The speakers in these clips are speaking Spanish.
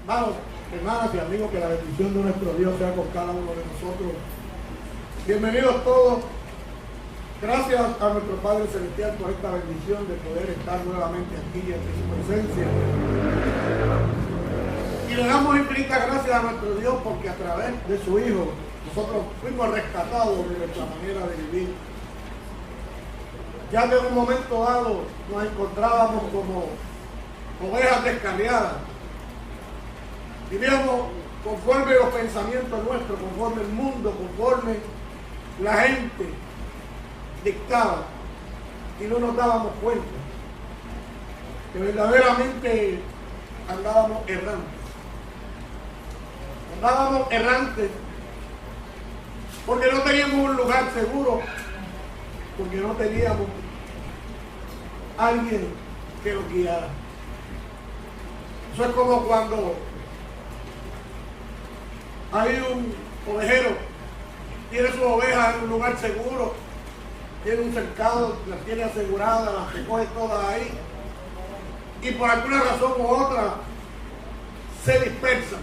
Hermanos, hermanas y amigos, que la bendición de nuestro Dios sea con cada uno de nosotros. Bienvenidos todos. Gracias a nuestro Padre Celestial por esta bendición de poder estar nuevamente aquí en su presencia. Y le damos infinitas gracias a nuestro Dios porque a través de su Hijo nosotros fuimos rescatados de nuestra manera de vivir. Ya que en un momento dado nos encontrábamos como ovejas descarriadas. Vivíamos conforme los pensamientos nuestros, conforme el mundo, conforme la gente dictaba, y no nos dábamos cuenta que verdaderamente andábamos errantes porque no teníamos un lugar seguro, porque no teníamos alguien que nos guiara. Eso es como cuando hay un ovejero, tiene sus ovejas en un lugar seguro, tiene un cercado, las tiene aseguradas, las recoge todas ahí, y por alguna razón u otra se dispersan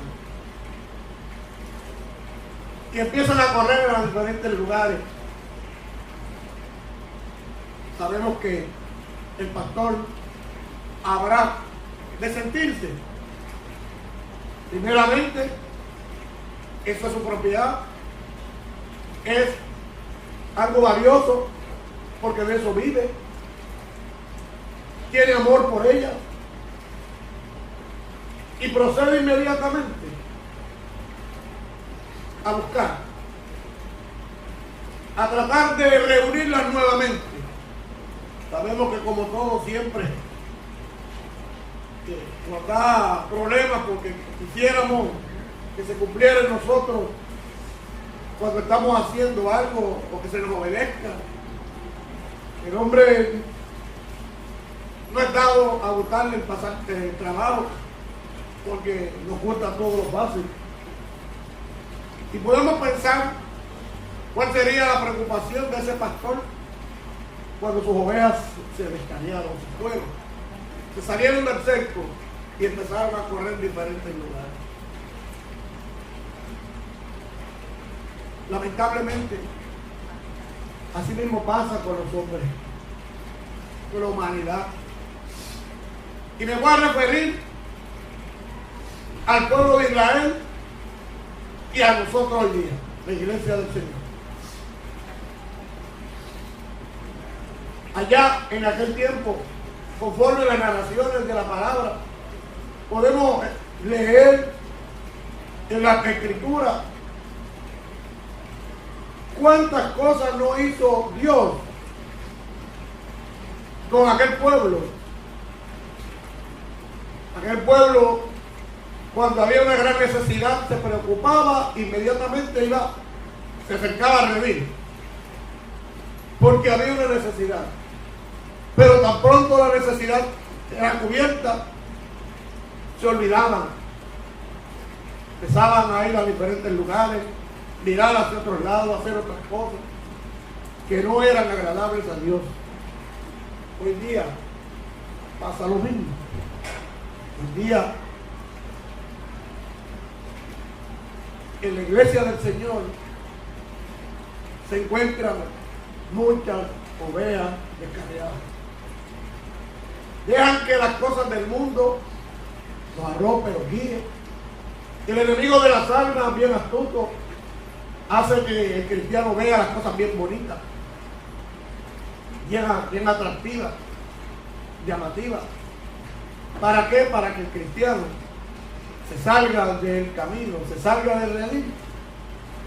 y empiezan a correr en los diferentes lugares. Sabemos que el pastor habrá de sentirse, primeramente, eso es su propiedad, es algo valioso porque de eso vive, tiene amor por ella y procede inmediatamente a buscar, a tratar de reunirlas nuevamente. Sabemos que como todo siempre nos da problemas porque quisiéramos que se cumpliera en nosotros cuando estamos haciendo algo o que se nos obedezca. El hombre no es dado a gustarle el pasar el trabajo porque nos gusta todo lo fácil. Y podemos pensar cuál sería la preocupación de ese pastor cuando sus ovejas se descarriaron, se fueron, se salieron del cerco y empezaron a correr en diferentes lugares. Lamentablemente, así mismo pasa con los hombres, con la humanidad. Y me voy a referir al pueblo de Israel y a nosotros hoy día, la iglesia del Señor. Allá en aquel tiempo, conforme las narraciones de la palabra, podemos leer en la Escritura cuántas cosas no hizo Dios con aquel pueblo. Aquel pueblo, cuando había una gran necesidad, se preocupaba, inmediatamente iba, se acercaba a redil, porque había una necesidad. Pero tan pronto la necesidad era cubierta, se olvidaban, empezaban a ir a diferentes lugares, mirar hacia otros lados, hacer otras cosas que no eran agradables a Dios. Hoy día pasa lo mismo. Hoy día en la iglesia del Señor se encuentran muchas ovejas descarriadas. Dejan que las cosas del mundo los arropen, los guíen. El enemigo de las almas, bien astuto, hace que el cristiano vea las cosas bien bonitas, bien atractivas, llamativas. ¿Para qué? Para que el cristiano se salga del camino, se salga del redil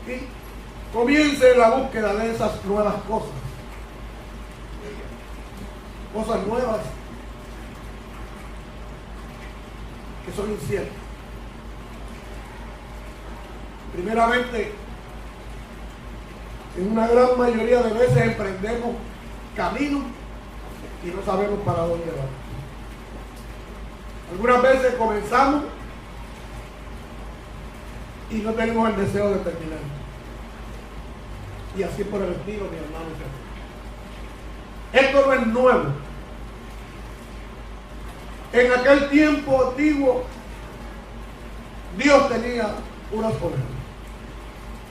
y comience la búsqueda de esas nuevas cosas. Cosas nuevas que son inciertas. Primeramente, en una gran mayoría de veces emprendemos caminos y no sabemos para dónde vamos. Algunas veces comenzamos y no tenemos el deseo de terminar. Y así por el estilo, mi hermano. Esto no es nuevo. En aquel tiempo antiguo Dios tenía unas ovejas,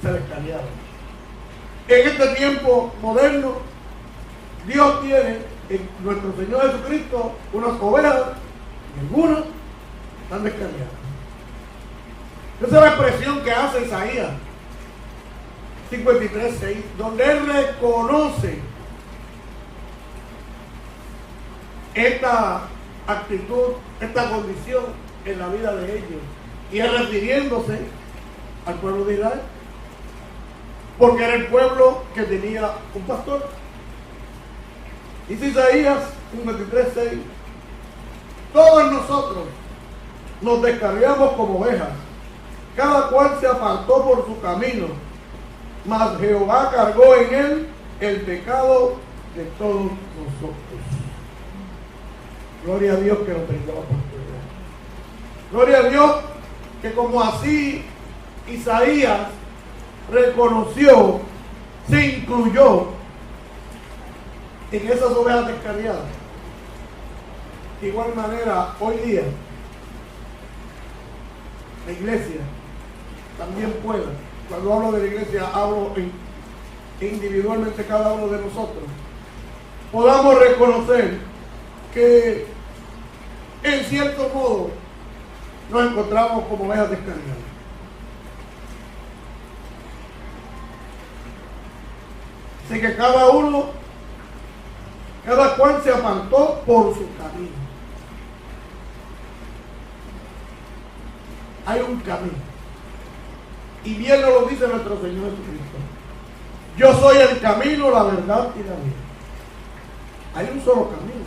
se descarriaron. En este tiempo moderno, Dios tiene en nuestro Señor Jesucristo unas ovejas, y algunas están descarriadas. Esa es la expresión que hace Isaías 53:6, donde él reconoce esta actitud, esta condición en la vida de ellos, y es refiriéndose al pueblo de Israel, porque era el pueblo que tenía un pastor. Dice Isaías 53:6, todos nosotros nos descarriamos como ovejas, cada cual se apartó por su camino, mas Jehová cargó en él el pecado de todos nosotros. Gloria a Dios que nos brindó la oportunidad. Gloria a Dios que como así Isaías reconoció, se incluyó en esas ovejas descarriadas. De igual manera, hoy día, la iglesia también puede, cuando hablo de la iglesia, hablo individualmente cada uno de nosotros, podamos reconocer que en cierto modo nos encontramos como ovejas descarriadas. Así que cada cual se apartó por su camino. Hay un camino. Y bien nos lo dice nuestro Señor Jesucristo. Yo soy el camino, la verdad y la vida. Hay un solo camino.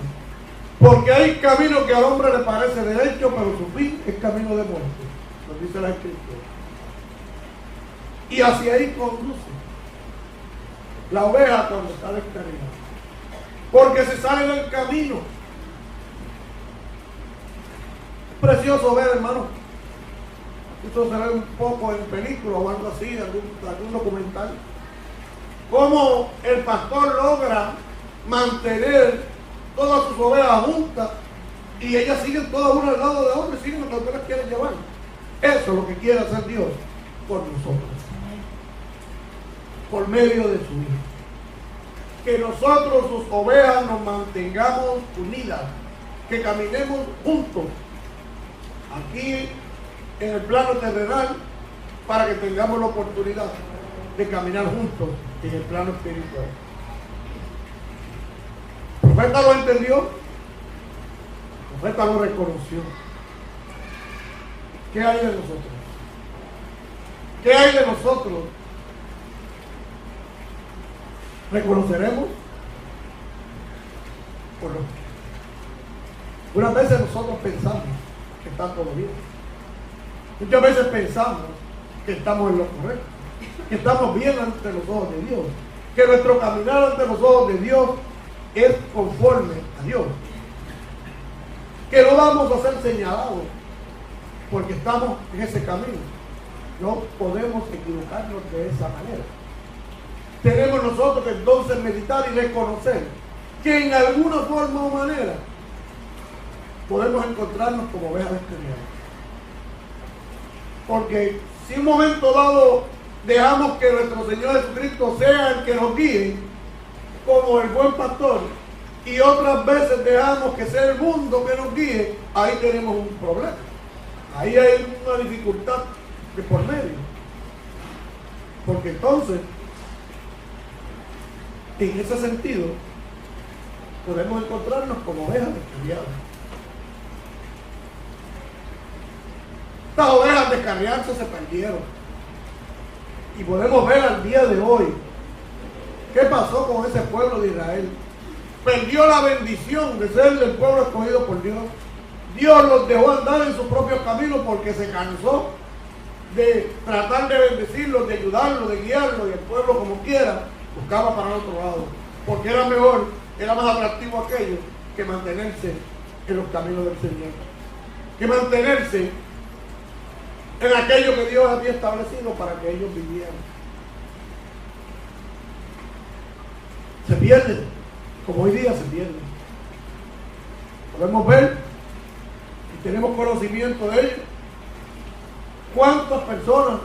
Porque hay camino que al hombre le parece derecho, pero su fin es camino de muerte. Nos dice la Escritura. Y hacia ahí conduce la oveja cuando está descarriada. Porque se sale del camino. Es precioso ver, hermano. Esto se ve un poco en película o algo así, algún documental. Cómo el pastor logra mantener todas sus ovejas juntas y ellas siguen todas una al lado de otra, siguen lo que ustedes quieren llevar. Eso es lo que quiere hacer Dios por nosotros, por medio de su Hijo. Que nosotros, sus ovejas, nos mantengamos unidas, que caminemos juntos aquí en el plano terrenal, para que tengamos la oportunidad de caminar juntos en el plano espiritual. El profeta lo entendió, el profeta lo reconoció. ¿Qué hay de nosotros? ¿Qué hay de nosotros? ¿Reconoceremos o no? Unas veces nosotros pensamos que está todo bien. Muchas veces pensamos que estamos en lo correcto, que estamos bien ante los ojos de Dios, que nuestro caminar ante los ojos de Dios es conforme a Dios, que no vamos a ser señalados porque estamos en ese camino. No podemos equivocarnos de esa manera. Tenemos nosotros que entonces meditar y reconocer que en alguna forma o manera podemos encontrarnos como ovejas descarriadas. Porque si un momento dado dejamos que nuestro Señor Jesucristo sea el que nos guíe como el buen pastor, y otras veces dejamos que sea el mundo que nos guíe, ahí tenemos un problema. Ahí hay una dificultad de por medio. Porque entonces, en ese sentido, podemos encontrarnos como ovejas descarriadas. Estas ovejas descarriarse se perdieron. Y podemos ver al día de hoy qué pasó con ese pueblo de Israel. Perdió la bendición de ser el pueblo escogido por Dios. Dios los dejó andar en su propio camino porque se cansó de tratar de bendecirlos, de ayudarlos, de guiarlos, y el pueblo como quiera buscaba para el otro lado. Porque era mejor, era más atractivo aquello que mantenerse en los caminos del Señor. Que mantenerse en aquello que Dios había establecido para que ellos vivieran. Se pierden, como hoy día se pierden. Podemos ver y tenemos conocimiento de ellos ¿Cuántas personas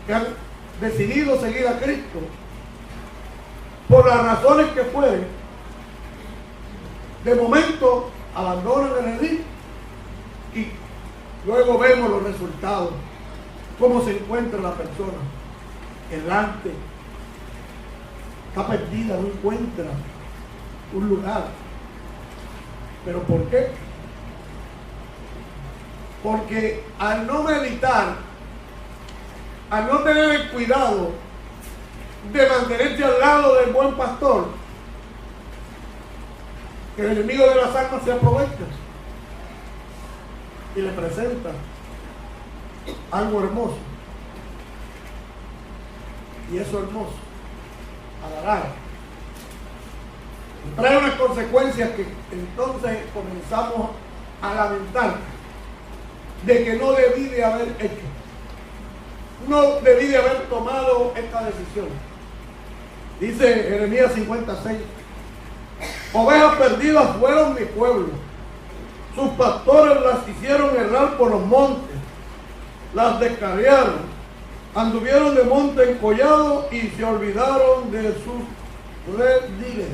que han decidido seguir a Cristo, por las razones que fueren, de momento abandonan el redil y luego vemos los resultados, cómo se encuentra la persona, errante, está perdida, no encuentra un lugar? ¿Pero por qué? Porque al no meditar, al no tener el cuidado de mantenerse al lado del buen pastor, que el enemigo de las almas se aprovecha y le presenta algo hermoso, y eso hermoso alarga, trae unas consecuencias que entonces comenzamos a lamentar de que no debí de haber hecho, no debí de haber tomado esta decisión. Dice Jeremías 56: ovejas perdidas fueron mi pueblo, sus pastores las hicieron errar por los montes, las descarriaron, anduvieron de monte en collado y se olvidaron de sus rediles.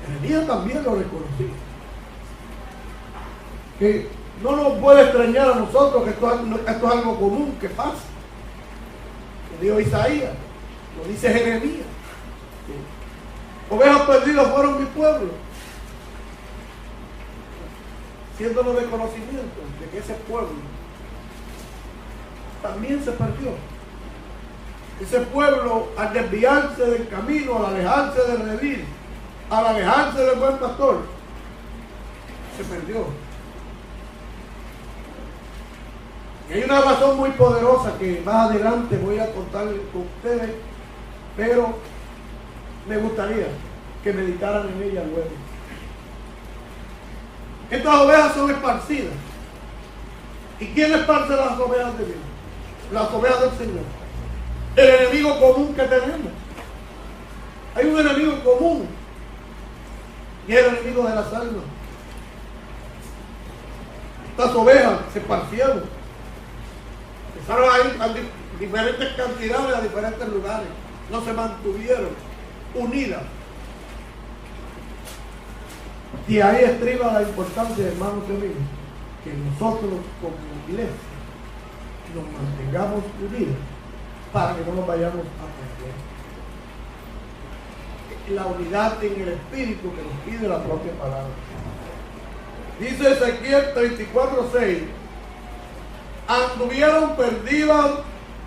Jeremías también lo reconocía, que no nos puede extrañar a nosotros que esto es algo común que pasa. Lo dijo Isaías, lo dice Jeremías. Ovejas perdidas fueron mi pueblo, siéndonos de conocimiento de que ese pueblo también se perdió. Ese pueblo, al desviarse del camino, al alejarse del redil, al alejarse del buen pastor, se perdió. Y hay una razón muy poderosa que más adelante voy a contar con ustedes, pero me gustaría que meditaran en ella luego. Estas ovejas son esparcidas. ¿Y quién esparce las ovejas de Dios? Las ovejas del Señor. El enemigo común que tenemos. Hay un enemigo común, y es el enemigo de las almas. Estas ovejas se esparcieron, empezaron a ir a diferentes cantidades, a diferentes lugares, no se mantuvieron unidas. Y ahí estriba la importancia, hermanos y amigos, que nosotros como iglesia nos mantengamos unidos para que no nos vayamos a perder. La unidad en el espíritu que nos pide la propia palabra. Dice Ezequiel 34:6: anduvieron perdidas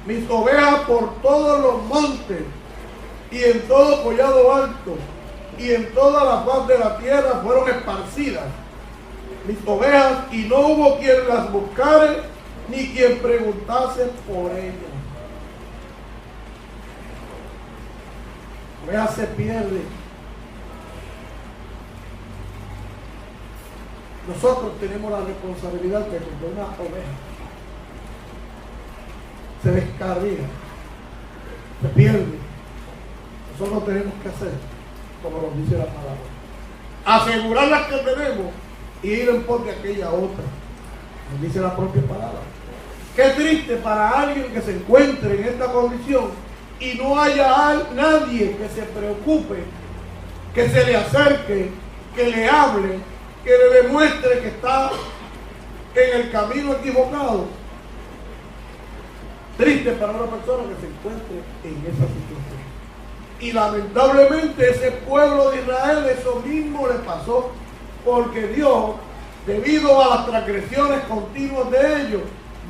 mis ovejas por todos los montes y en todo collado alto y en toda la faz de la tierra fueron esparcidas mis ovejas, y no hubo quien las buscare ni quien preguntase por ellas. Ovejas se pierden. Nosotros tenemos la responsabilidad de que una oveja se descarría, se pierde, nosotros tenemos que hacer como nos dice la palabra: asegurar las que tenemos y ir en pos de aquella otra. Nos dice la propia palabra. Qué triste para alguien que se encuentre en esta condición y no haya nadie que se preocupe, que se le acerque, que le hable, que le demuestre que está en el camino equivocado. Triste para una persona que se encuentre en esa situación. Y lamentablemente ese pueblo de Israel eso mismo le pasó, porque Dios, debido a las transgresiones continuas de ellos,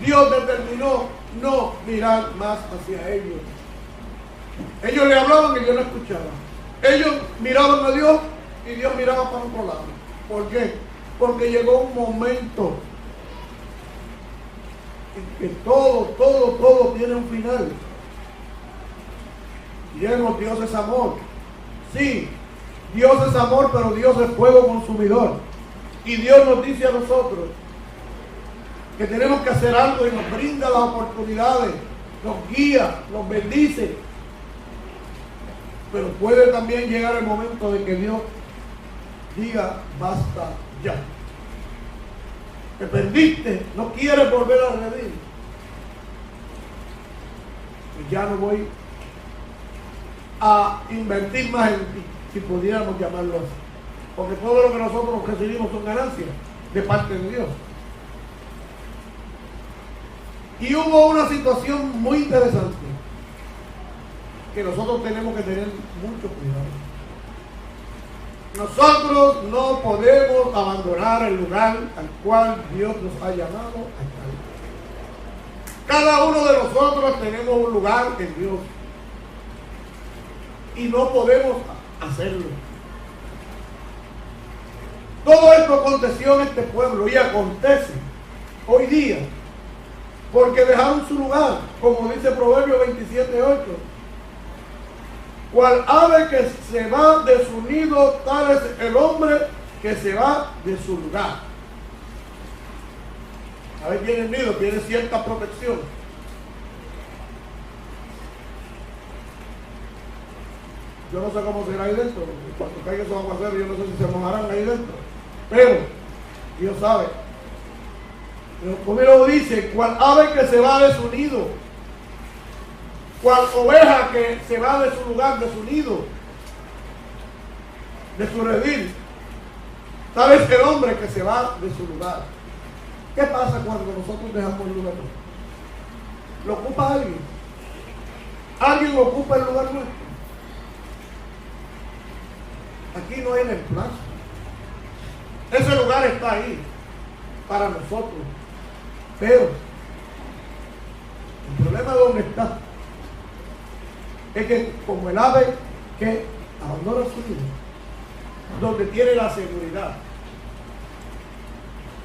Dios determinó no mirar más hacia ellos. Ellos le hablaban y Dios no escuchaba. Ellos miraban a Dios y Dios miraba para otro lado. ¿Por qué? Porque llegó un momento en que todo tiene un final. Diremos, Dios es amor. Sí, Dios es amor, pero Dios es fuego consumidor. Y Dios nos dice a nosotros que tenemos que hacer algo y nos brinda las oportunidades, nos guía, nos bendice. Pero puede también llegar el momento de que Dios diga, basta ya. te perdiste, no quieres volver a redir, pues ya no voy a invertir más en ti, si pudiéramos llamarlo así, porque todo lo que nosotros recibimos son ganancias de parte de Dios. Y hubo una situación muy interesante que nosotros tenemos que tener mucho cuidado. Nosotros no podemos abandonar el lugar al cual Dios nos ha llamado a estar. Cada uno de nosotros tenemos un lugar en Dios y no podemos hacerlo. Todo esto aconteció en este pueblo y acontece hoy día porque dejaron su lugar, como dice Proverbios 27:8. Cual ave que se va de su nido, tal es el hombre que se va de su lugar. A ver, tiene el nido, tiene cierta protección. Yo no sé cómo será ahí dentro. Cuando caiga esos aguaceros, yo no sé si se mojarán ahí dentro. Pero Dios sabe. Pero como lo dice, cual ave que se va de su nido, cual oveja que se va de su lugar, de su nido, de su redil, tal es el hombre que se va de su lugar. ¿Qué pasa cuando nosotros dejamos el lugar? ¿Lo ocupa alguien? ¿Alguien ocupa el lugar nuestro? Aquí no hay reemplazo. Ese lugar está ahí para nosotros. Pero el problema de dónde está es que como el ave que abandona su nido, donde tiene la seguridad,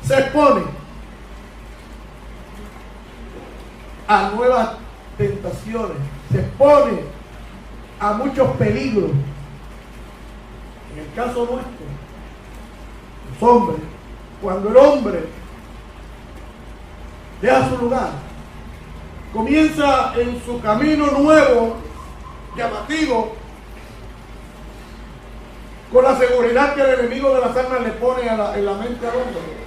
se expone a nuevas tentaciones, se expone a muchos peligros. En el caso nuestro, los hombres, cuando el hombre deja su lugar, comienza en su camino nuevo, llamativo, con la seguridad que el enemigo de las almas le pone en la mente al hombre.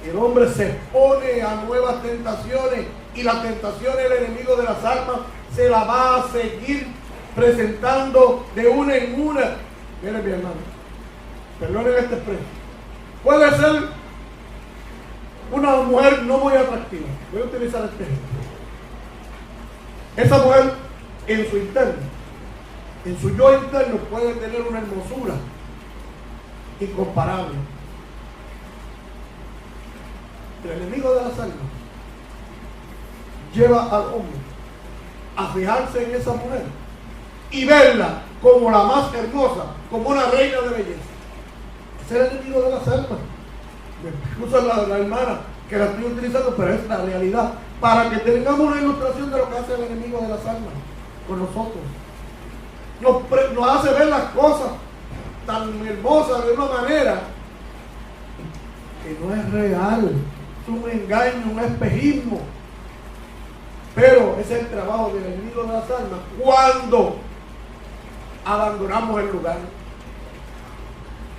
El hombre se expone a nuevas tentaciones y la tentación del enemigo de las almas se la va a seguir presentando de una en una. Miren, mi hermano, perdonen este expresión. Puede ser una mujer no muy atractiva. Voy a utilizar este ejemplo. Esa mujer en su interno, en su yo interno, puede tener una hermosura incomparable. El enemigo de las almas lleva al hombre a fijarse en esa mujer y verla como la más hermosa, como una reina de belleza. Ese es el enemigo de las almas. Me excusa la hermana que la estoy utilizando, pero es la realidad, para que tengamos una ilustración de lo que hace el enemigo de las almas con nosotros. Nos hace ver las cosas tan hermosas de una manera que no es real, es un engaño, un espejismo. Pero ese es el trabajo del enemigo de las almas cuando abandonamos el lugar,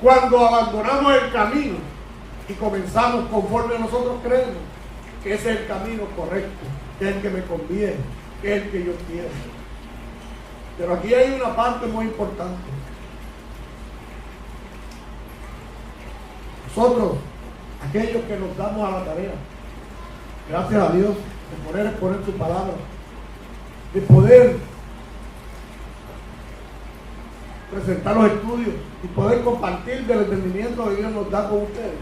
cuando abandonamos el camino y comenzamos conforme nosotros creemos que ese es el camino correcto, que es el que me conviene, que es el que yo quiero. Pero aquí hay una parte muy importante. Nosotros, aquellos que nos damos a la tarea, gracias a Dios, de poder exponer su palabra, de poder presentar los estudios y poder compartir del entendimiento que Dios nos da con ustedes,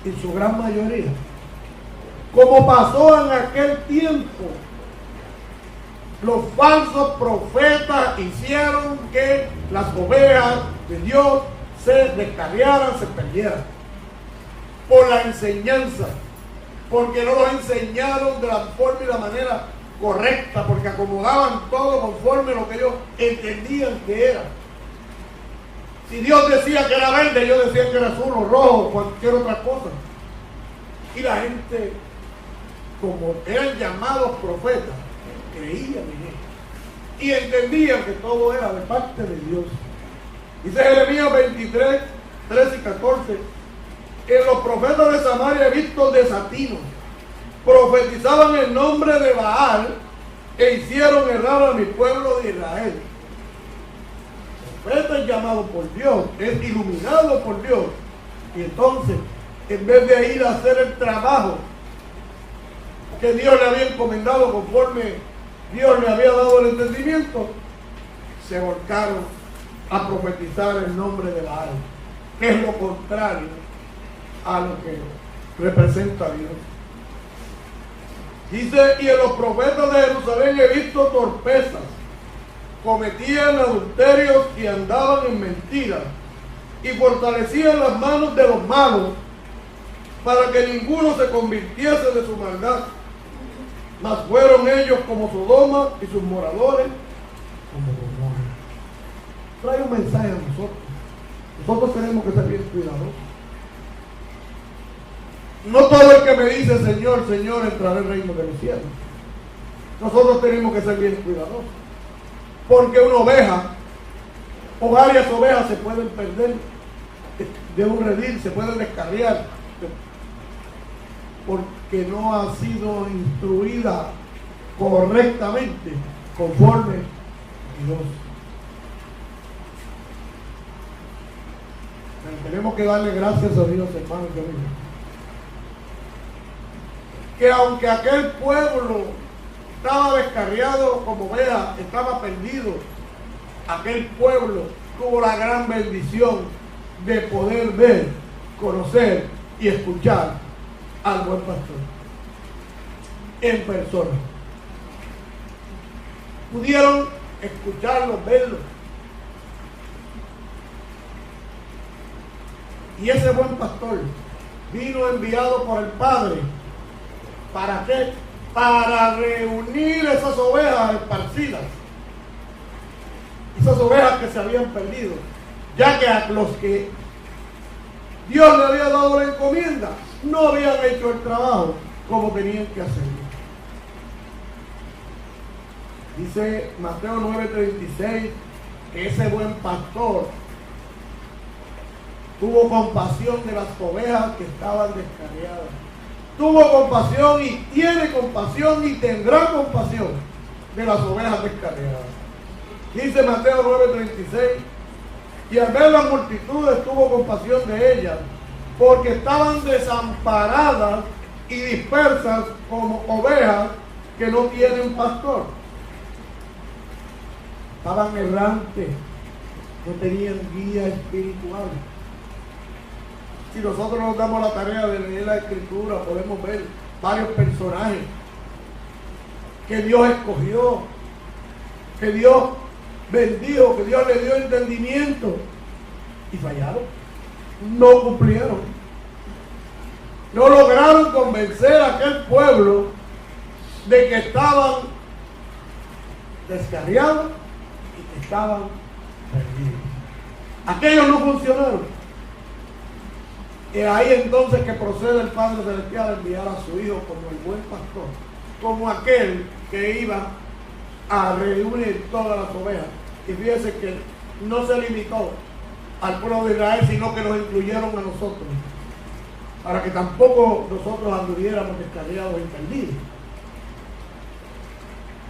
en su gran mayoría, como pasó en aquel tiempo, los falsos profetas hicieron que las ovejas de Dios se descarriaran, se perdieran por la enseñanza, porque no los enseñaron de la forma y la manera correcta, porque acomodaban todo conforme a lo que ellos entendían que era. Si Dios decía que era verde, ellos decían que era azul o rojo o cualquier otra cosa. Y la gente, como eran llamados profetas, creían en él y entendían que todo era de parte de Dios. Dice Jeremías 23, 13 y 14: en los profetas de Samaria he visto desatinos. Profetizaban en nombre de Baal e hicieron errar a mi pueblo de Israel. El profeta es llamado por Dios, es iluminado por Dios. Y entonces, en vez de ir a hacer el trabajo que Dios le había encomendado conforme Dios le había dado el entendimiento, se volcaron a profetizar el nombre de Baal, que es lo contrario a lo que representa a Dios. Dice, y en los profetas de Jerusalén he visto torpezas, cometían adulterios y andaban en mentiras, y fortalecían las manos de los malos, para que ninguno se convirtiese de su maldad. Mas fueron ellos como Sodoma y sus moradores como Gomorra. Trae un mensaje a nosotros. Nosotros tenemos que ser bien cuidadosos. No todo el que me dice Señor, Señor entrará en el reino de los cielos. Nosotros tenemos que ser bien cuidadosos. Porque una oveja o varias ovejas se pueden perder de un redil, se pueden descarriar, porque no ha sido instruida correctamente conforme a Dios. Pero tenemos que darle gracias a Dios, hermanos y amigos, que aunque aquel pueblo estaba descarriado como oveja, estaba perdido, aquel pueblo tuvo la gran bendición de poder ver, conocer y escuchar al buen pastor en persona. Pudieron escucharlo, verlo. Y ese buen pastor vino enviado por el Padre. ¿Para qué? Para reunir esas ovejas esparcidas, esas ovejas que se habían perdido, ya que a los que Dios le había dado la encomienda no habían hecho el trabajo como tenían que hacerlo. Dice Mateo 9:36 que ese buen pastor tuvo compasión de las ovejas que estaban descarriadas. Tuvo compasión y tiene compasión y tendrá compasión de las ovejas descarriadas. Dice Mateo 9:36, y al ver las multitudes tuvo compasión de ellas, porque estaban desamparadas y dispersas como ovejas que no tienen pastor. Estaban errantes, no tenían guía espiritual. Si nosotros nos damos la tarea de leer la Escritura, podemos ver varios personajes que Dios escogió, que Dios bendijo, que Dios le dio entendimiento, y fallaron, no cumplieron, no lograron convencer a aquel pueblo de que estaban descarriados y que estaban perdidos. Aquellos no funcionaron. Y ahí entonces que procede el Padre Celestial a enviar a su Hijo como el buen pastor, como aquel que iba a reunir todas las ovejas. Y fíjense que no se limitó al pueblo de Israel, sino que nos incluyeron a nosotros, para que tampoco nosotros anduviéramos descarriados y perdidos.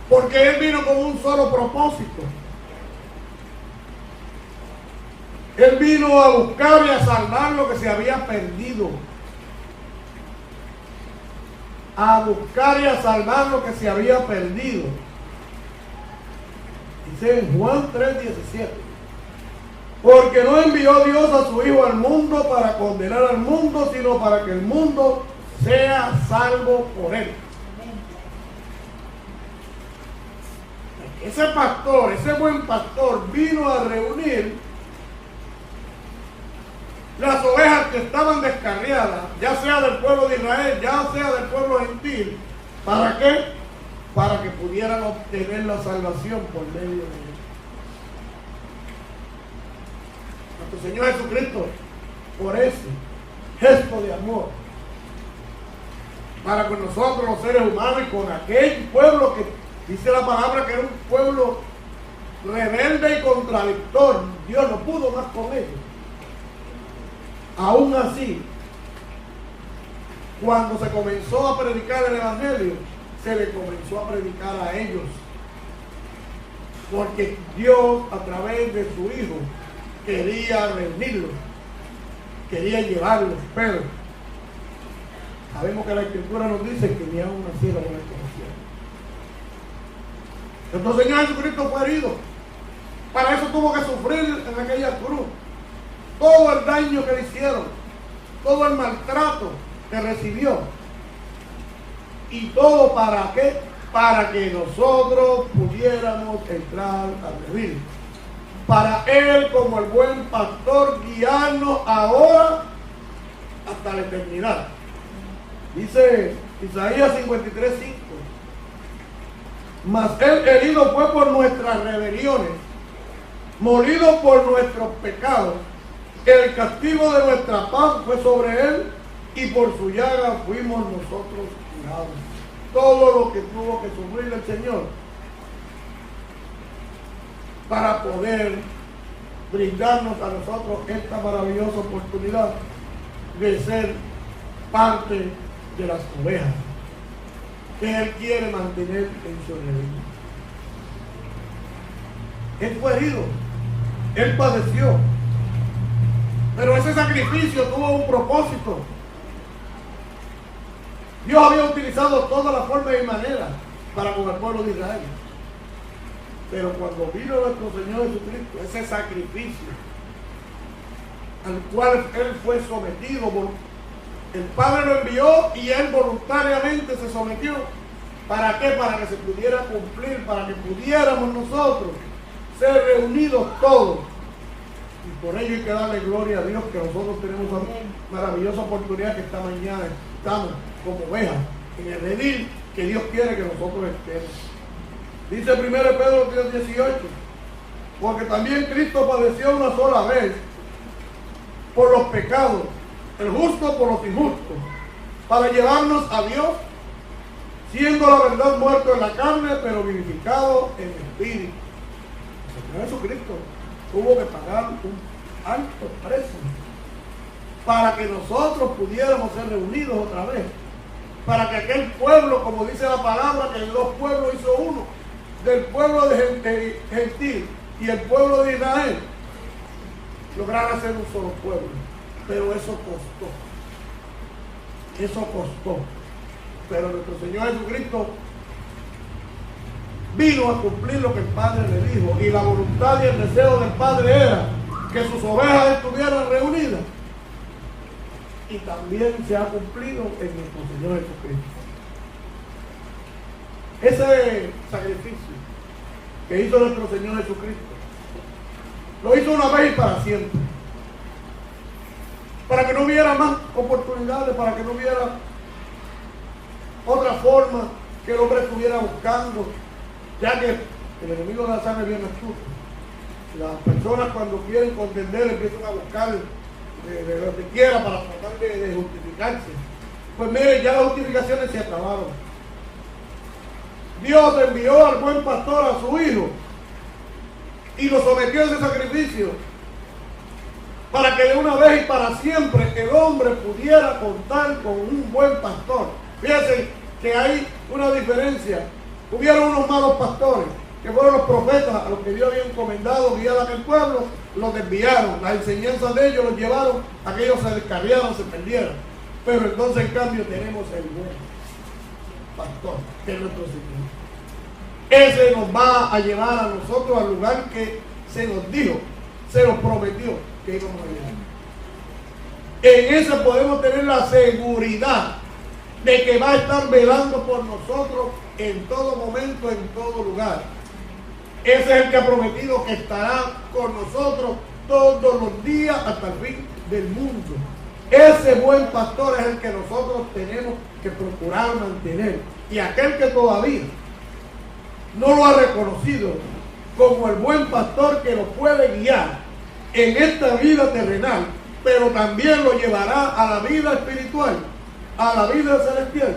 Porque Él vino con un solo propósito. Él vino a buscar y a salvar lo que se había perdido. A buscar y a salvar lo que se había perdido. Dice en Juan 3:17. Porque no envió Dios a su Hijo al mundo para condenar al mundo, sino para que el mundo sea salvo por Él. Ese pastor, ese buen pastor, vino a reunir las ovejas que estaban descarriadas, ya sea del pueblo de Israel, ya sea del pueblo gentil. ¿Para qué? Para que pudieran obtener la salvación por medio de Él. Nuestro Señor Jesucristo, por ese gesto de amor para con nosotros los seres humanos y con aquel pueblo que dice la palabra que era un pueblo rebelde y contradictor, Dios no pudo más con ellos. Aún así, cuando se comenzó a predicar el Evangelio, se le comenzó a predicar a ellos. Porque Dios, a través de su Hijo, quería reunirlos, quería llevarlos, pero sabemos que la Escritura nos dice que ni aún nacieron en el conocieron. Nuestro Señor Jesucristo fue herido. Para eso tuvo que sufrir en aquella cruz todo el daño que le hicieron, todo el maltrato que recibió. ¿Y todo para qué? Para que nosotros pudiéramos entrar al redil. Para Él, como el buen pastor, guiarnos ahora hasta la eternidad. Dice Isaías 53:5. Mas Él herido fue por nuestras rebeliones, molido por nuestros pecados. El castigo de nuestra paz fue sobre Él, y por su llaga fuimos nosotros curados. Todo lo que tuvo que sufrir el Señor para poder brindarnos a nosotros esta maravillosa oportunidad de ser parte de las ovejas que Él quiere mantener en su reino. Él fue herido, Él padeció, pero ese sacrificio tuvo un propósito. Dios había utilizado todas las formas y maneras para con el pueblo de Israel. Pero cuando vino nuestro Señor Jesucristo, ese sacrificio al cual Él fue sometido, el Padre lo envió y Él voluntariamente se sometió. ¿Para qué? Para que se pudiera cumplir, para que pudiéramos nosotros ser reunidos todos. Y por ello hay que darle gloria a Dios que nosotros tenemos una maravillosa oportunidad que esta mañana estamos como ovejas en el redil que Dios quiere que nosotros estemos. Dice 1 Pedro 3:18, porque también Cristo padeció una sola vez por los pecados, el justo por los injustos, para llevarnos a Dios, siendo la verdad muerto en la carne, pero vivificado en el Espíritu. El Señor Jesucristo tuvo que pagar un alto precio para que nosotros pudiéramos ser reunidos otra vez, para que aquel pueblo, como dice la palabra, que de dos pueblos hizo uno, del pueblo de gentil y el pueblo de Israel, lograr ser un solo pueblo. Pero eso costó. Pero nuestro Señor Jesucristo vino a cumplir lo que el Padre le dijo, y la voluntad y el deseo del Padre era que sus ovejas estuvieran reunidas, y también se ha cumplido en nuestro Señor Jesucristo. Ese sacrificio que hizo nuestro Señor Jesucristo, lo hizo una vez y para siempre, para que no hubiera más oportunidades, para que no hubiera otra forma que el hombre estuviera buscando, ya que el enemigo de la sangre es bien astuto. Las personas cuando quieren contender empiezan a buscar de lo que quiera para tratar de justificarse. Pues mire, ya las justificaciones se acabaron. Dios envió al buen pastor, a su Hijo, y lo sometió a ese sacrificio para que de una vez y para siempre el hombre pudiera contar con un buen pastor. Fíjense que hay una diferencia. Hubieron unos malos pastores, que fueron los profetas a los que Dios había encomendado guiar a aquel pueblo, los desviaron, las enseñanzas de ellos los llevaron a que ellos se descarriaron, se perdieran. Pero entonces en cambio tenemos el buen pastor, que es nuestro Señor. Ese nos va a llevar a nosotros al lugar que se nos dijo, se nos prometió que íbamos a llegar. En ese podemos tener la seguridad de que va a estar velando por nosotros en todo momento, en todo lugar. Ese es el que ha prometido que estará con nosotros todos los días hasta el fin del mundo. Ese buen pastor es el que nosotros tenemos que procurar mantener. Y aquel que todavía no lo ha reconocido como el buen pastor que nos puede guiar en esta vida terrenal, pero también lo llevará a la vida espiritual, a la vida celestial,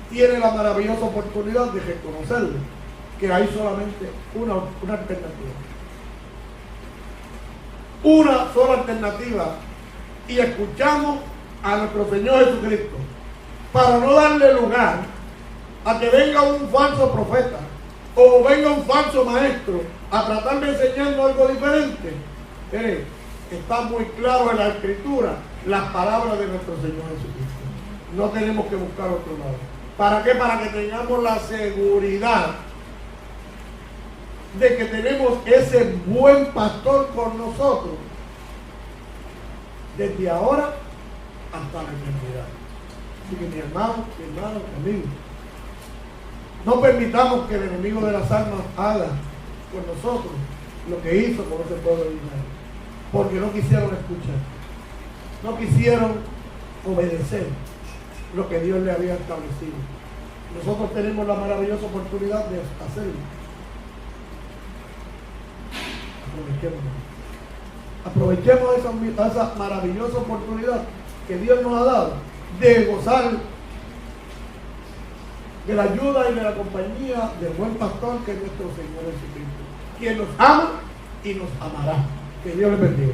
tiene la maravillosa oportunidad de reconocerlo, que hay solamente una alternativa. Una sola alternativa. Y escuchamos a nuestro Señor Jesucristo, para no darle lugar a que venga un falso profeta o venga un falso maestro a tratar de enseñarnos algo diferente. Está muy claro en la Escritura las palabras de nuestro Señor Jesucristo. No tenemos que buscar otro lado. ¿Para qué? Para que tengamos la seguridad de que tenemos ese buen pastor con nosotros desde ahora hasta la eternidad. Así que mi hermano, mi amigo, no permitamos que el enemigo de las almas haga con nosotros lo que hizo con ese pueblo de Israel, porque no quisieron escuchar, no quisieron obedecer lo que Dios le había establecido. Nosotros tenemos la maravillosa oportunidad de hacerlo. Aprovechemos esa maravillosa oportunidad que Dios nos ha dado de gozar de la ayuda y de la compañía del buen pastor que es nuestro Señor Jesucristo, quien nos ama y nos amará. Que Dios les bendiga.